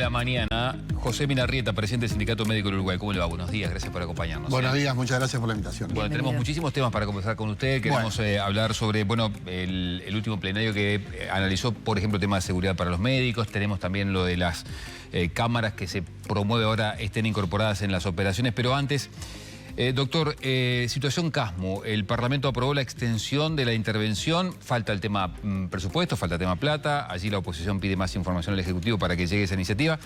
la mañana. José Minarrieta, presidente del Sindicato Médico del Uruguay. ¿Cómo le va? Buenos días, gracias por acompañarnos. Buenos días, muchas gracias por la invitación. Bueno, tenemos muchísimos temas para conversar con usted. Queremos hablar sobre, el último plenario que analizó, por ejemplo, temas de seguridad para los médicos. Tenemos también lo de las cámaras que se promueve ahora estén incorporadas en las operaciones. Pero antes, doctor, situación Casmu. El Parlamento aprobó la extensión de la intervención. Falta el tema presupuesto, falta el tema plata. Allí la oposición pide más información al Ejecutivo para que llegue esa iniciativa.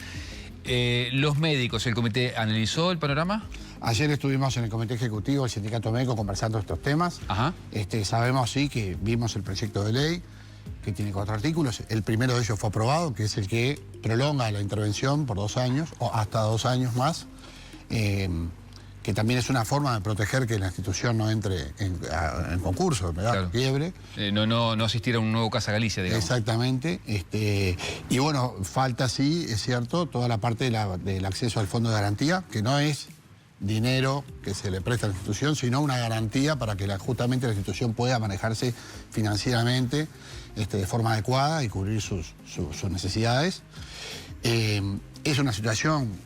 Los médicos, ¿el comité analizó el panorama? Ayer estuvimos en el comité ejecutivo del Sindicato Médico conversando estos temas. Ajá. Sabemos, sí, que vimos el proyecto de ley, que tiene 4 artículos. El primero de ellos fue aprobado, que es el que prolonga la intervención por 2 años, o hasta 2 años más, que también es una forma de proteger que la institución no entre en concurso, ¿verdad? Claro. Quiebre. No asistir a un nuevo Casa Galicia, digamos. Exactamente. Y bueno, falta, sí, es cierto, toda la parte del acceso al fondo de garantía, que no es dinero que se le presta a la institución, sino una garantía para que justamente la institución pueda manejarse financieramente de forma adecuada y cubrir sus necesidades. Es una situación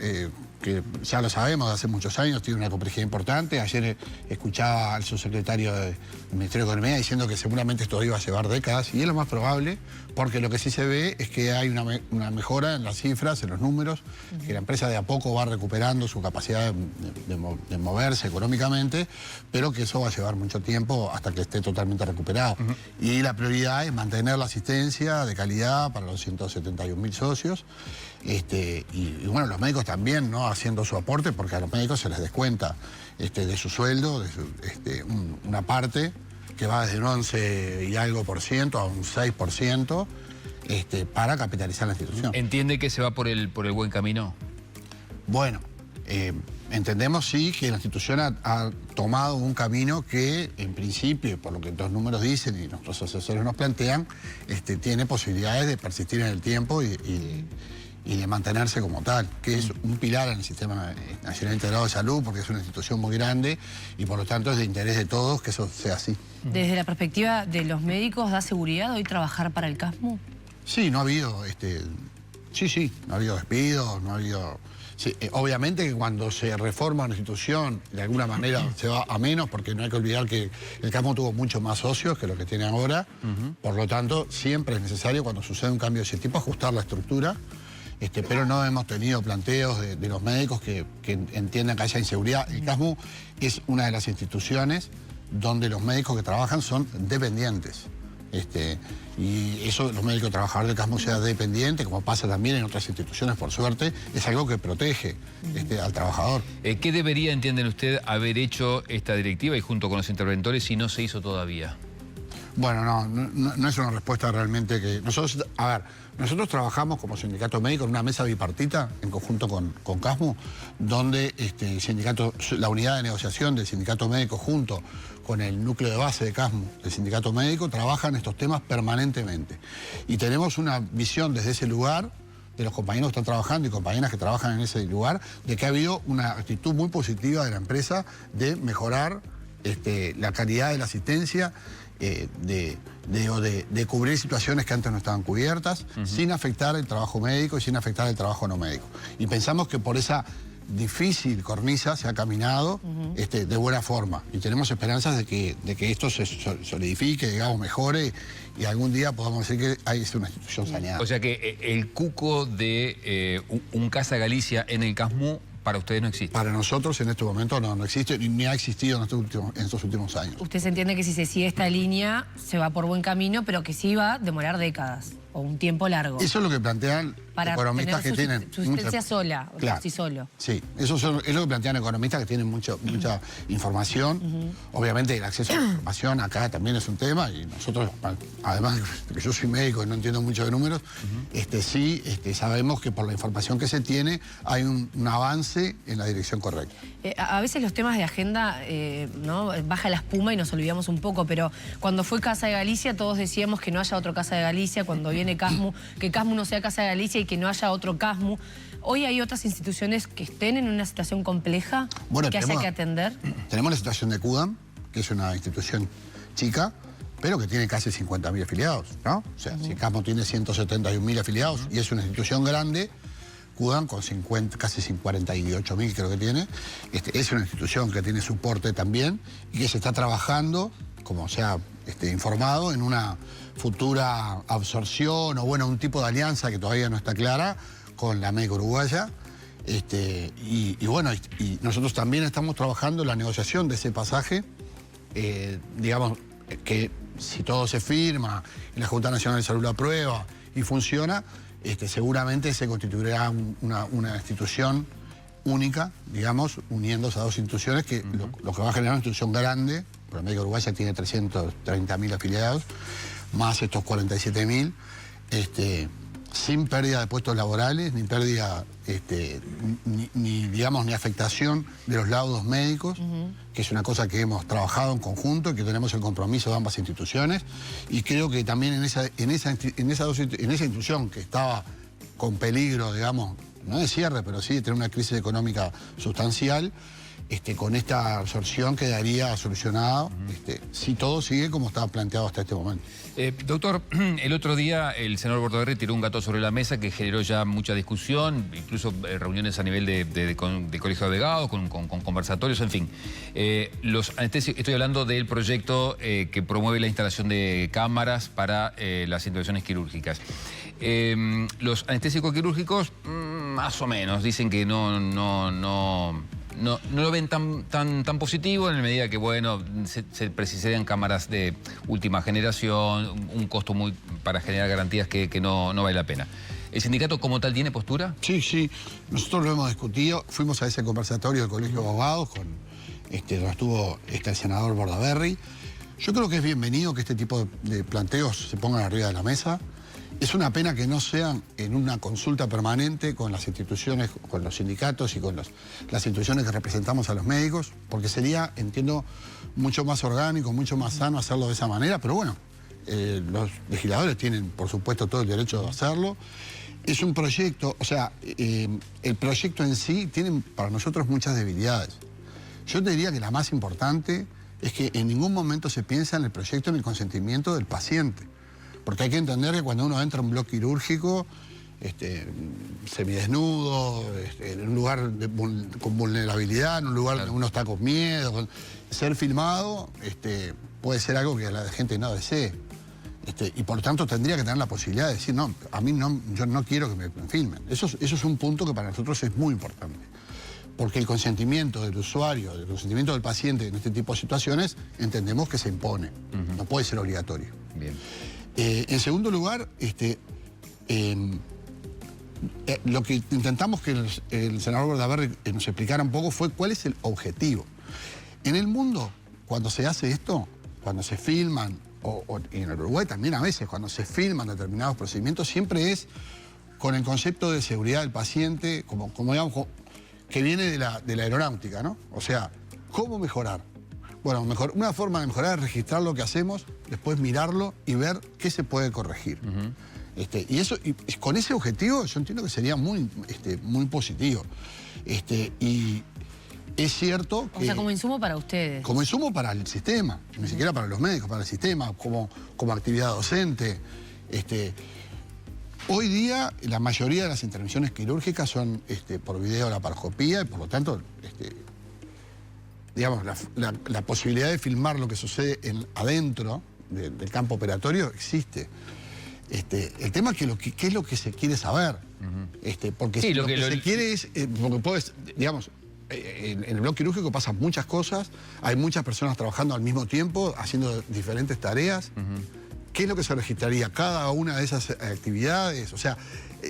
que ya lo sabemos de hace muchos años, tiene una complejidad importante. Ayer escuchaba al subsecretario del Ministerio de Economía diciendo que seguramente esto iba a llevar décadas, y es lo más probable, porque lo que sí se ve es que hay una mejora en las cifras, en los números, que la empresa de a poco va recuperando su capacidad de moverse económicamente, pero que eso va a llevar mucho tiempo hasta que esté totalmente recuperado. Y la prioridad es mantener la asistencia de calidad para los 171.000 socios. Y bueno, los médicos también, ¿no?, haciendo su aporte, porque a los médicos se les descuenta de su sueldo, una parte que va desde un 11 y algo por ciento a un 6%, para capitalizar la institución. ¿Entiende que se va por el buen camino? Bueno, entendemos, sí, que la institución ha tomado un camino que, en principio, por lo que los números dicen y nuestros asesores nos plantean, tiene posibilidades de persistir en el tiempo y de mantenerse como tal, que es un pilar en el Sistema Nacional Integrado de Salud, porque es una institución muy grande y por lo tanto es de interés de todos que eso sea así. Desde la perspectiva de los médicos, ¿da seguridad hoy trabajar para el Casmu? Sí, no ha habido, no ha habido despidos, no ha habido... Sí, obviamente que cuando se reforma una institución, de alguna manera se va a menos, porque no hay que olvidar que el Casmu tuvo mucho más socios que lo que tiene ahora. Por lo tanto, siempre es necesario, cuando sucede un cambio de ese tipo, ajustar la estructura. Pero no hemos tenido planteos de los médicos que entiendan que haya inseguridad. El Casmu es una de las instituciones donde los médicos que trabajan son dependientes. Y eso, los médicos trabajadores del Casmu sea dependiente, como pasa también en otras instituciones, por suerte, es algo que protege al trabajador. ¿Qué debería, entienden usted, haber hecho esta directiva y junto con los interventores si no se hizo todavía? Bueno, no es una respuesta realmente que... Nosotros trabajamos como sindicato médico en una mesa bipartita en conjunto con Casmu, donde la unidad de negociación del sindicato médico junto con el núcleo de base de Casmu, el sindicato médico, trabajan estos temas permanentemente. Y tenemos una visión desde ese lugar, de los compañeros que están trabajando y compañeras que trabajan en ese lugar, de que ha habido una actitud muy positiva de la empresa de mejorar la calidad de la asistencia, de cubrir situaciones que antes no estaban cubiertas, sin afectar el trabajo médico y sin afectar el trabajo no médico. Y pensamos que por esa difícil cornisa se ha caminado de buena forma. Y tenemos esperanzas de que esto se solidifique, digamos, mejore y algún día podamos decir que hay una institución saneada. O sea que el cuco de un Casa Galicia en el Casmu para ustedes no existe. Para nosotros en este momento no existe, ni ha existido en estos últimos años. Usted se entiende que si se sigue esta línea se va por buen camino, pero que sí va a demorar décadas o un tiempo largo. Eso es lo que plantean economistas que tienen... Subsistencia sola, claro, sí solo. Sí, eso es lo que plantean economistas que tienen mucha información. Obviamente el acceso a la información acá también es un tema y nosotros, además de que yo soy médico y no entiendo mucho de números, sí sabemos que por la información que se tiene hay un avance en la dirección correcta. A veces los temas de agenda, ¿no?, baja la espuma y nos olvidamos un poco, pero cuando fue Casa de Galicia todos decíamos que no haya otro Casa de Galicia, cuando viene Casmu, que Casmu no sea Casa de Galicia y que no haya otro Casmu. ¿Hoy hay otras instituciones que estén en una situación compleja que haya que atender? Tenemos la situación de CUDAM, que es una institución chica, pero que tiene casi 50.000 afiliados, ¿no? O sea, si Casmu tiene 171.000 afiliados y es una institución grande, CUDAM, con casi 48.000 creo que tiene. Es una institución que tiene soporte también y que se está trabajando, como se ha informado, en una futura absorción o bueno, un tipo de alianza que todavía no está clara con la América Uruguaya. Y bueno, y nosotros también estamos trabajando en la negociación de ese pasaje, digamos que si todo se firma y la Junta Nacional de Salud lo aprueba y funciona, seguramente se constituirá una institución única, digamos, uniendo esas dos instituciones, que lo que va a generar una institución grande, porque América Uruguaya tiene 330.000 afiliados, más estos 47.000, sin pérdida de puestos laborales, ni pérdida, ni afectación de los laudos médicos, que es una cosa que hemos trabajado en conjunto y que tenemos el compromiso de ambas instituciones. Y creo que también en esa institución que estaba con peligro, digamos, no de cierre, pero sí de tener una crisis económica sustancial, con esta absorción quedaría solucionado si todo sigue como estaba planteado hasta este momento. Doctor, el otro día el senador Bordaberry tiró un gato sobre la mesa que generó ya mucha discusión, incluso reuniones a nivel de colegio de abogados, con conversatorios, en fin. Los anestésicos, estoy hablando del proyecto que promueve la instalación de cámaras para las intervenciones quirúrgicas. Los anestésicos quirúrgicos, más o menos, dicen que no lo ven tan positivo en la medida que, bueno, se precisarían cámaras de última generación, un costo para generar garantías que no vale la pena. ¿El sindicato como tal tiene postura? Sí. Nosotros lo hemos discutido. Fuimos a ese conversatorio del Colegio de Abogados donde estuvo el senador Bordaberry. Yo creo que es bienvenido que este tipo de planteos se pongan arriba de la mesa. Es una pena que no sean en una consulta permanente con las instituciones, con los sindicatos y con las instituciones que representamos a los médicos, porque sería, entiendo, mucho más orgánico, mucho más sano hacerlo de esa manera, pero bueno, los legisladores tienen, por supuesto, todo el derecho de hacerlo. Es un proyecto, o sea, el proyecto en sí tiene para nosotros muchas debilidades. Yo te diría que la más importante es que en ningún momento se piensa en el proyecto en el consentimiento del paciente. Porque hay que entender que cuando uno entra a un bloque quirúrgico, semidesnudo, en un lugar con vulnerabilidad, en un lugar donde uno está con miedo, ser filmado puede ser algo que la gente no desee. Y por tanto tendría que tener la posibilidad de decir, no, a mí no, yo no quiero que me filmen. Eso es un punto que para nosotros es muy importante. Porque el consentimiento del usuario, el consentimiento del paciente en este tipo de situaciones, entendemos que se impone. No puede ser obligatorio. Bien. En segundo lugar, lo que intentamos que el senador Bordaberry nos explicara un poco fue cuál es el objetivo. En el mundo, cuando se hace esto, cuando se filman, y en el Uruguay también a veces, cuando se filman determinados procedimientos, siempre es con el concepto de seguridad del paciente, como digamos, que viene de la aeronáutica, ¿no? O sea, ¿cómo mejorar? Bueno, una forma de mejorar es registrar lo que hacemos, después mirarlo y ver qué se puede corregir. Y con ese objetivo yo entiendo que sería muy positivo. Y es cierto que... O sea, como insumo para ustedes. Como insumo para el sistema, ni siquiera para los médicos, para el sistema, como actividad docente. Hoy día la mayoría de las intervenciones quirúrgicas son por videolaparoscopía y por lo tanto... digamos, la posibilidad de filmar lo que sucede adentro del campo operatorio existe. El tema es que qué es lo que se quiere saber. Porque sí, lo que se quiere es, porque puedes, digamos, en el bloque quirúrgico pasan muchas cosas, hay muchas personas trabajando al mismo tiempo, haciendo diferentes tareas. ¿Qué es lo que se registraría? Cada una de esas actividades, o sea,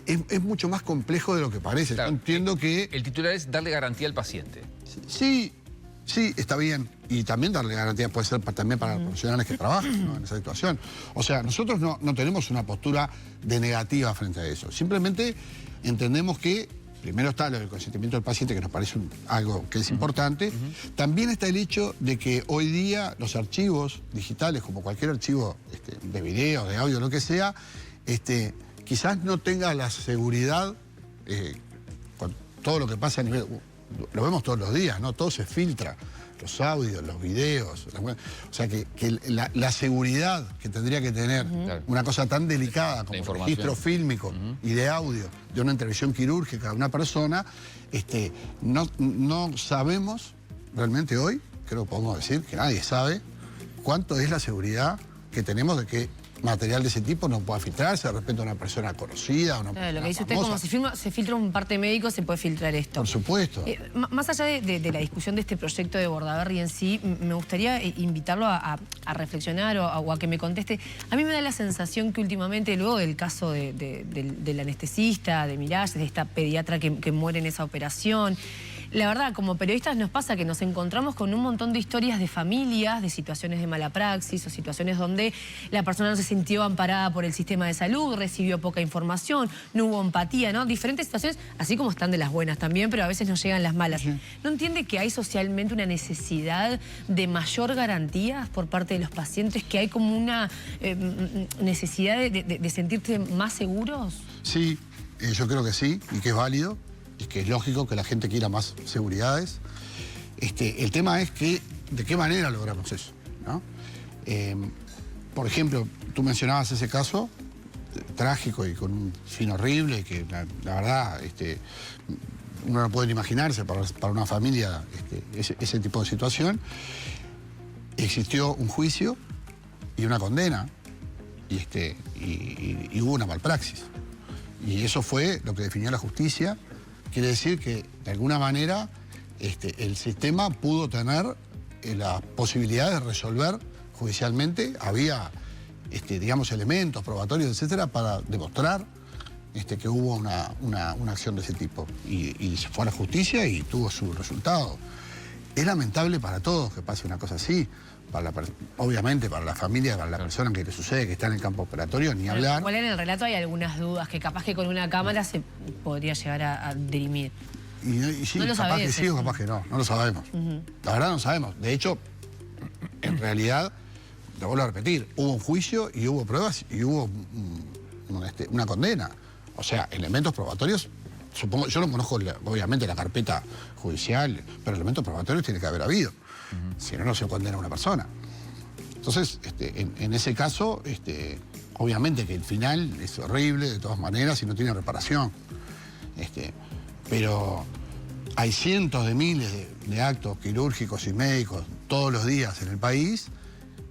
es mucho más complejo de lo que parece. Claro, yo entiendo que... El titular es darle garantía al paciente. Sí, está bien. Y también darle garantía puede ser también para los profesionales que trabajan, ¿no?, en esa situación. O sea, nosotros no tenemos una postura de negativa frente a eso. Simplemente entendemos que primero está el consentimiento del paciente, que nos parece algo que es importante. También está el hecho de que hoy día los archivos digitales, como cualquier archivo de video, de audio, lo que sea, quizás no tenga la seguridad con todo lo que pasa a nivel... Lo vemos todos los días, ¿no? Todo se filtra. los audios, los videos. O sea, que la seguridad que tendría que tener una cosa tan delicada como el registro fílmico y de audio de una intervención quirúrgica de una persona, no sabemos realmente hoy, creo que podemos decir que nadie sabe cuánto es la seguridad que tenemos de que material de ese tipo no pueda filtrarse respecto a una persona conocida. Una claro, lo que dice famosa. usted, como se filtra un parte médico, se puede filtrar esto. Por supuesto. Más allá de la discusión de este proyecto de Bordaberry en sí, me gustaría invitarlo a reflexionar o a que me conteste. A mí me da la sensación que últimamente, luego del caso del anestesista, de Miralles, de esta pediatra que muere en esa operación, la verdad, como periodistas nos pasa que nos encontramos con un montón de historias de familias, de situaciones de mala praxis o situaciones donde la persona no se sintió amparada por el sistema de salud, recibió poca información, no hubo empatía, ¿no? Diferentes situaciones, así como están de las buenas también, pero a veces nos llegan las malas. ¿No entiende que hay socialmente una necesidad de mayor garantía por parte de los pacientes? ¿Que hay como una necesidad de sentirse más seguros? Sí, yo creo que sí, y que es válido. Y que es lógico que la gente quiera más seguridades. El tema es que, ¿de qué manera logramos eso? ¿No? Por ejemplo, tú mencionabas ese caso trágico y con un fin horrible, que la verdad uno no puede imaginarse para una familia ese tipo de situación. Existió un juicio y una condena y hubo una malpraxis. Y eso fue lo que definió la justicia. Quiere decir que, de alguna manera, el sistema pudo tener la posibilidad de resolver judicialmente. Había, digamos, elementos probatorios, etcétera, para demostrar que hubo una acción de ese tipo. Y se fue a la justicia y tuvo su resultado. Es lamentable para todos que pase una cosa así. Obviamente para la familia, para la persona que le sucede, que está en el campo operatorio, ni hablar. Igual en el relato hay algunas dudas que capaz que con una cámara se podría llegar a dirimir. Y sí, no lo capaz que sabés, sí o capaz que no lo sabemos. La verdad no sabemos. De hecho, en realidad, te vuelvo a repetir, hubo un juicio y hubo pruebas y hubo una condena. O sea, elementos probatorios, supongo, yo no conozco obviamente la carpeta judicial, pero elementos probatorios tiene que haber habido. Si no, no se condena a una persona. Entonces, en ese caso, obviamente que el final es horrible de todas maneras y no tiene reparación. Pero hay cientos de miles de actos quirúrgicos y médicos todos los días en el país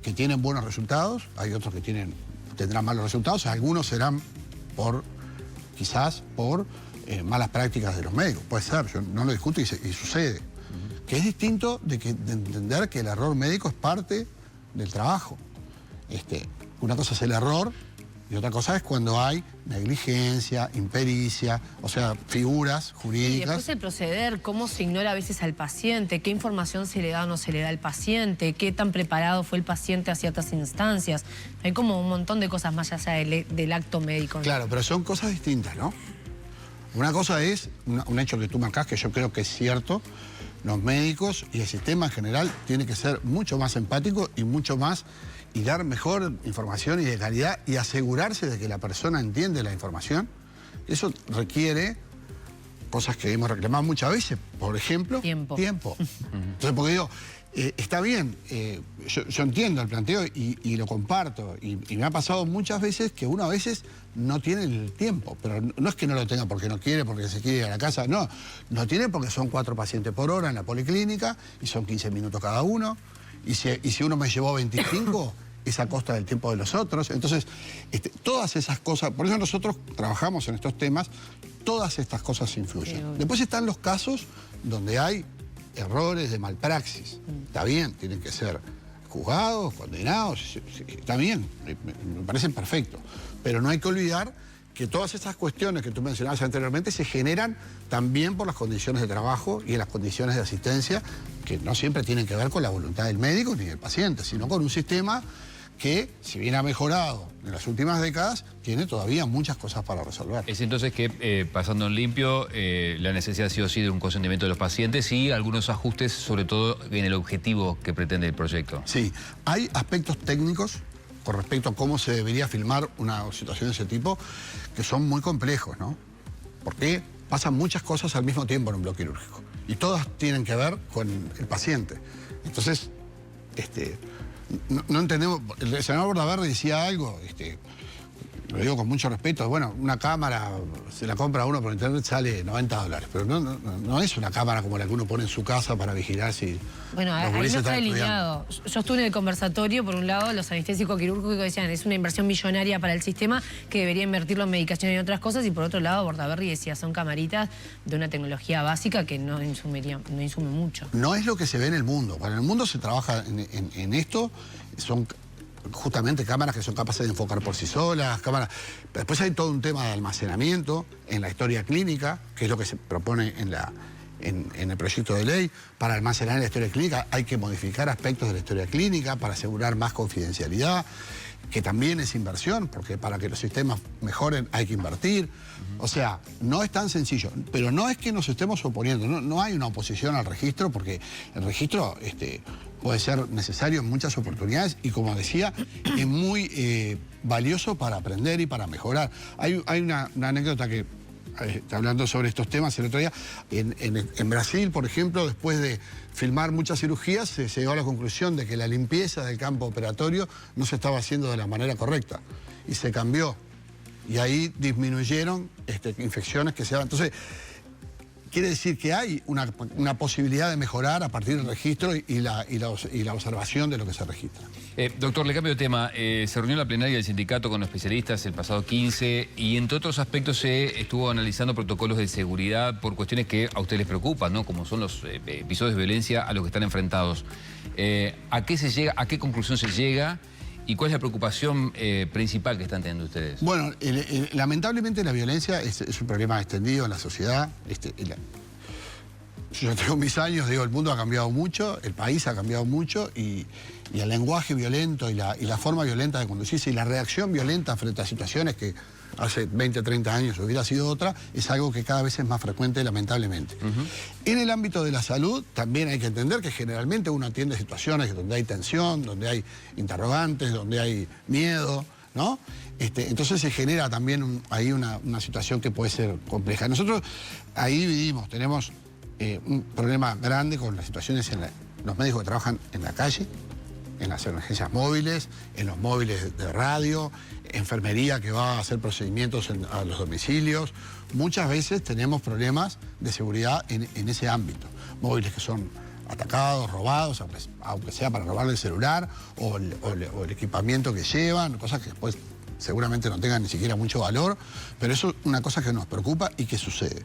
que tienen buenos resultados, hay otros que tendrán malos resultados, algunos serán quizás por malas prácticas de los médicos. Puede ser, yo no lo discuto y sucede. Que es distinto de entender que el error médico es parte del trabajo. Una cosa es el error y otra cosa es cuando hay negligencia, impericia, o sea, figuras jurídicas. Y después el proceder, cómo se ignora a veces al paciente, qué información se le da o no se le da al paciente, qué tan preparado fue el paciente a ciertas instancias. Hay como un montón de cosas más allá del acto médico, ¿no? Claro, pero son cosas distintas, ¿no? Una cosa es un hecho que tú marcás, que yo creo que es cierto. Los médicos y el sistema en general tiene que ser mucho más empático y dar mejor información y de calidad y asegurarse de que la persona entiende la información. Eso requiere cosas que hemos reclamado muchas veces, por ejemplo, tiempo. Entonces, porque digo, está bien, yo entiendo el planteo y lo comparto, y me ha pasado muchas veces que uno a veces no tiene el tiempo, pero no es que no lo tenga porque no quiere, porque se quiere ir a la casa, no tiene porque son 4 pacientes por hora en la policlínica y son 15 minutos cada uno, y si uno me llevó 25, es a costa del tiempo de los otros. Entonces, todas esas cosas, por eso nosotros trabajamos en estos temas, todas estas cosas influyen. Sí, después están los casos donde hay errores de malpraxis. Está bien, tienen que ser juzgados, condenados, está bien, me parecen perfectos. Pero no hay que olvidar que todas estas cuestiones que tú mencionabas anteriormente se generan también por las condiciones de trabajo y en las condiciones de asistencia, que no siempre tienen que ver con la voluntad del médico ni del paciente, sino con un sistema que, si bien ha mejorado en las últimas décadas, tiene todavía muchas cosas para resolver. Es entonces que, pasando en limpio, la necesidad sí o sí de un consentimiento de los pacientes y algunos ajustes, sobre todo en el objetivo que pretende el proyecto. Sí, hay aspectos técnicos con respecto a cómo se debería filmar una situación de ese tipo que son muy complejos, ¿no? ¿Por qué pasan muchas cosas al mismo tiempo en un bloque quirúrgico. Y todas tienen que ver con el paciente. Entonces, no entendemos. El senador Bordaberry decía algo, lo digo con mucho respeto, bueno, una cámara se la compra uno por internet, sale $90, pero no es una cámara como la que uno pone en su casa para vigilar si bueno, los ahí no gurises está están delineado. Yo estuve en el conversatorio, por un lado, los anestésicos quirúrgicos decían es una inversión millonaria para el sistema que debería invertirlo en medicación y en otras cosas, y por otro lado, Bordaberry decía son camaritas de una tecnología básica que no insume mucho. No es lo que se ve en el mundo. Cuando en el mundo se trabaja en esto, son justamente cámaras que son capaces de enfocar por sí solas, cámaras. Pero después hay todo un tema de almacenamiento en la historia clínica, que es lo que se propone en el proyecto de ley. Para almacenar la historia clínica hay que modificar aspectos de la historia clínica para asegurar más confidencialidad, que también es inversión, porque para que los sistemas mejoren hay que invertir. O sea, no es tan sencillo, pero no es que nos estemos oponiendo, no hay una oposición al registro, porque el registro puede ser necesario en muchas oportunidades y, como decía, es muy valioso para aprender y para mejorar. Hay una anécdota que, hablando sobre estos temas el otro día, en Brasil, por ejemplo, después de filmar muchas cirugías, se llegó a la conclusión de que la limpieza del campo operatorio no se estaba haciendo de la manera correcta y se cambió. Y ahí disminuyeron infecciones que se daban. Entonces, quiere decir que hay una posibilidad de mejorar a partir del registro y la observación de lo que se registra. Doctor, le cambio de tema. Se reunió la plenaria del sindicato con los especialistas el pasado 15 y entre otros aspectos se estuvo analizando protocolos de seguridad por cuestiones que a ustedes les preocupan, ¿no? Como son los episodios de violencia a los que están enfrentados. ¿A qué se llega, a qué conclusión se llega? ¿Y cuál es la preocupación principal que están teniendo ustedes? Bueno, lamentablemente la violencia es un problema extendido en la sociedad. Yo ya tengo mis años, digo, el mundo ha cambiado mucho, el país ha cambiado mucho y el lenguaje violento y la forma violenta de conducirse y la reacción violenta frente a situaciones que hace 20, 30 años hubiera sido otra, es algo que cada vez es más frecuente, lamentablemente. En el ámbito de la salud también hay que entender que generalmente uno atiende situaciones donde hay tensión, donde hay interrogantes, donde hay miedo, ¿no? Entonces se genera también ahí una situación que puede ser compleja. Nosotros ahí dividimos, tenemos un problema grande con las situaciones los médicos que trabajan en la calle, en las emergencias móviles, en los móviles de radio, enfermería que va a hacer procedimientos a los domicilios. Muchas veces tenemos problemas de seguridad en ese ámbito. Móviles que son atacados, robados, aunque sea para robarle el celular o el equipamiento que llevan, cosas que después seguramente no tengan ni siquiera mucho valor, pero eso es una cosa que nos preocupa y que sucede.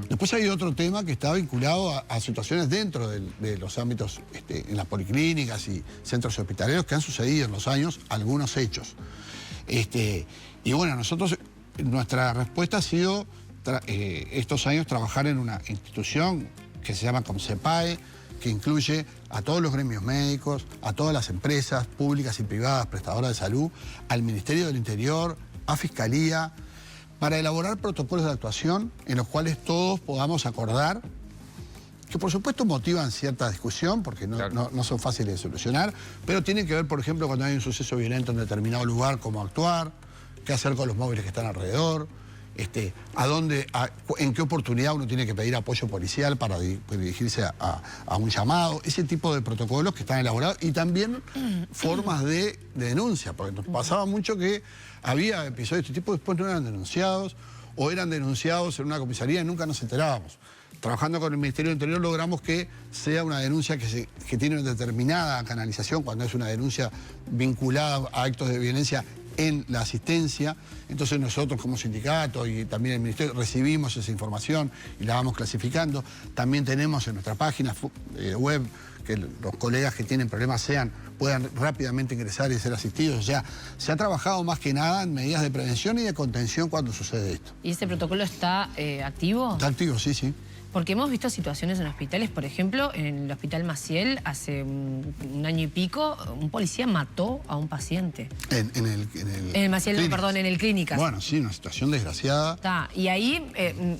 Después hay otro tema que está vinculado a situaciones dentro de los ámbitos, en las policlínicas y centros hospitalarios que han sucedido en los años algunos hechos. Y bueno, nosotros, nuestra respuesta ha sido estos años trabajar en una institución que se llama COMSEPAE, que incluye a todos los gremios médicos, a todas las empresas públicas y privadas prestadoras de salud, al Ministerio del Interior, a Fiscalía, para elaborar protocolos de actuación en los cuales todos podamos acordar, que por supuesto motivan cierta discusión, porque no son fáciles de solucionar, pero tienen que ver, por ejemplo, cuando hay un suceso violento en determinado lugar, cómo actuar, qué hacer con los móviles que están alrededor, en qué oportunidad uno tiene que pedir apoyo policial para dirigirse a un llamado, ese tipo de protocolos que están elaborados y también formas de denuncia, porque nos pasaba mucho que había episodios de este tipo, después no eran denunciados o eran denunciados en una comisaría y nunca nos enterábamos. Trabajando con el Ministerio del Interior logramos que sea una denuncia que tiene una determinada canalización cuando es una denuncia vinculada a actos de violencia en la asistencia. Entonces nosotros como sindicato y también el Ministerio recibimos esa información y la vamos clasificando. También tenemos en nuestra página web que los colegas que tienen problemas puedan rápidamente ingresar y ser asistidos. O sea, se ha trabajado más que nada en medidas de prevención y de contención cuando sucede esto. ¿Y ese protocolo está activo? Está activo, sí, sí. Porque hemos visto situaciones en hospitales, por ejemplo, en el Hospital Maciel, hace un año y pico, un policía mató a un paciente. En el Maciel, no, perdón, en el Clínicas. Bueno, sí, una situación desgraciada. Y ahí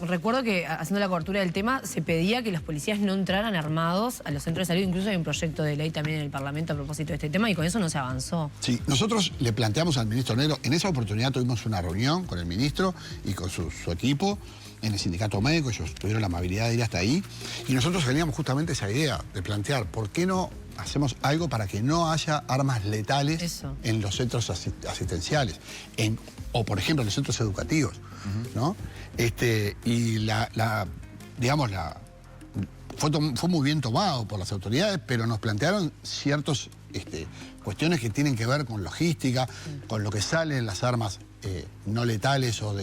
recuerdo que haciendo la cobertura del tema se pedía que los policías no entraran armados a los centros de salud. Incluso hay un proyecto de ley también en el Parlamento a propósito de este tema y con eso no se avanzó. Sí, nosotros le planteamos al ministro Negro, en esa oportunidad tuvimos una reunión con el ministro y con su equipo, en el sindicato médico, ellos tuvieron la amabilidad de ir hasta ahí, y nosotros teníamos justamente esa idea de plantear, ¿por qué no hacemos algo para que no haya armas letales en los centros asistenciales? O, por ejemplo, en los centros educativos, ¿no? Y digamos, fue muy bien tomado por las autoridades, pero nos plantearon ciertas cuestiones que tienen que ver con logística, con lo que salen las armas no letales o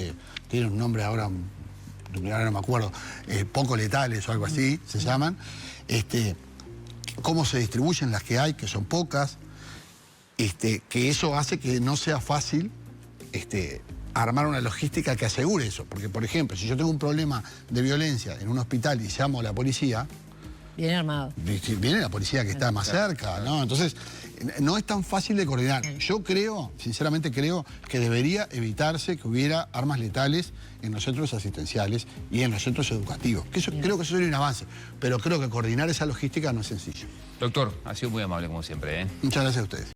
tienen un nombre ahora no me acuerdo, poco letales o algo así se llaman, cómo se distribuyen las que hay, que son pocas, que eso hace que no sea fácil armar una logística que asegure eso. Porque, por ejemplo, si yo tengo un problema de violencia en un hospital y llamo a la policía... Viene armado. Viene la policía que está más cerca, ¿no? Entonces, no es tan fácil de coordinar. Yo creo, sinceramente creo, que debería evitarse que hubiera armas letales en los centros asistenciales y en los centros educativos. Creo que eso sería un avance, pero creo que coordinar esa logística no es sencillo. Doctor, ha sido muy amable como siempre, ¿eh? Muchas gracias a ustedes.